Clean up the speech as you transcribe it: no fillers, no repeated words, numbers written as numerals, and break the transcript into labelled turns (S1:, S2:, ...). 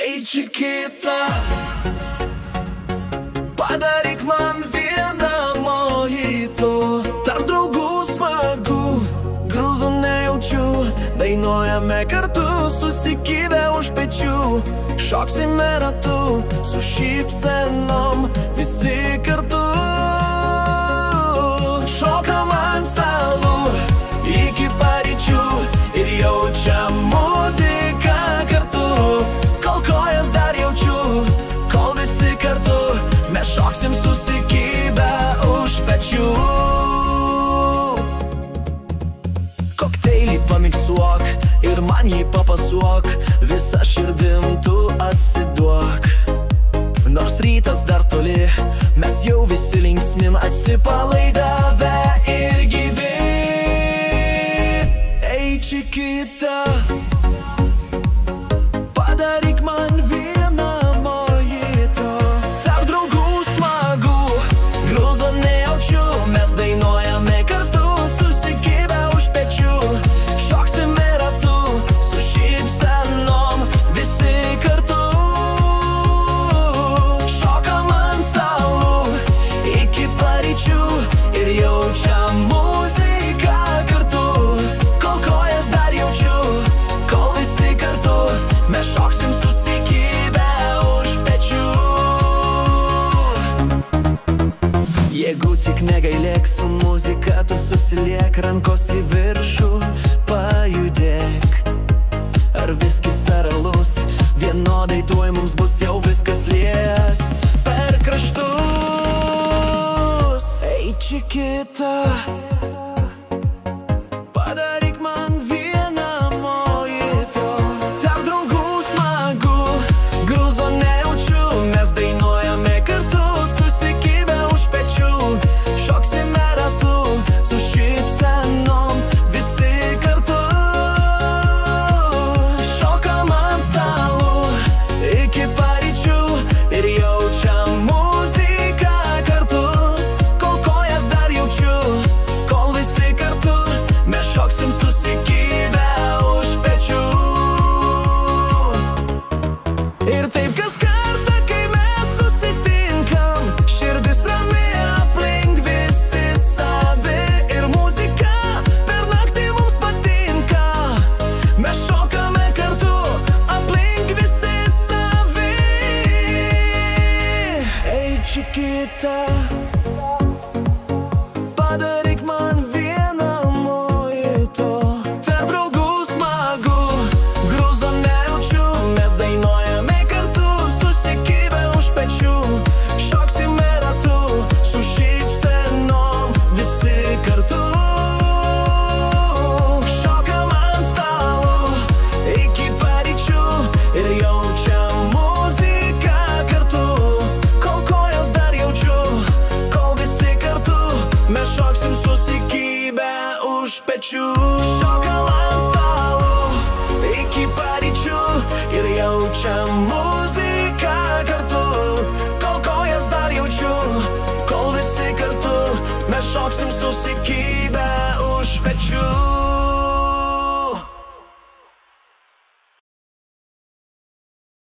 S1: Ei, Chiquita, padaryk man vieną mojito. Tarp draugų smagu, grūzo nejaučiu. Dainuojame kartu, susikibę už pečių. Šoksime ratu, su šypsenom, visi kartu. Šokam ant stalų iki paryčių ir jaučiam muziką kartu. Kol kojas dar jaučiu, kol visi kartu, mes šoksim susikibę už pečių. Kokteilį pamiksuok ir man jį papasuok, visa širdim tu atsiduok. Nors rytas dar toli, mes jau visi linksmim, atsipalaidavę ir gyvi. Ei, Chiquita, padaryk man vieną mojito. Tarp draugų smagu, grūzo nejaučiu. Mes dainuojame kartu, susikibę už pečių. Šoksime ratu, su šypsenom, visi kartu. Šokam ant stalų iki paryčių ir jaučiam muziką kartu. Kol kojas dar jaučiu, kol visi kartu, mes šoksim susikibę už pečių. Jeigu tik negailėk, su muzika tu susiliek, rankos į viršų pajudėk. Ar viskis ar alus, vienodai tuoj mums bus, jau viskas lies per kraštus. Ei, Chiquita, padaryk man vieną mojito. Tarp draugų smagu, grūzo nejaučiu. Mes dainuojame kartu, susikibę už pečių. Šoksime ratu, su šypsenom, visi kartu. Šokam ant stalų iki paryčių ir jaučiam muziką kartu. Kol kojas dar jaučiu, kol visi kartu, mes šoksim susikibę už pečių. Ir taip kas kartą, kai mes susitinkam, širdis rami, aplink visi savi. Ir muzika per naktį mums patinka, mes šokame kartu, aplink visi savi. Ei, Chiquita, padaryk man vieną mojito. Tarp draugų smagu, grūzo nejaučiu. Mes dainuojame kartu, susikibę už pečių. Šoksime ratu, su šypsenom, visi kartu. Šokam ant stalų iki paryčių ir jaučiam muziką kartu. Kol kojas dar jaučiu, kol visi kartu, mes šoksim susikibę už pečių. Šokam ant stalų iki paryčių ir jaučiam muziką kartu. Kol kojas dar jaučiu, kol visi kartu, mes šoksim susikibę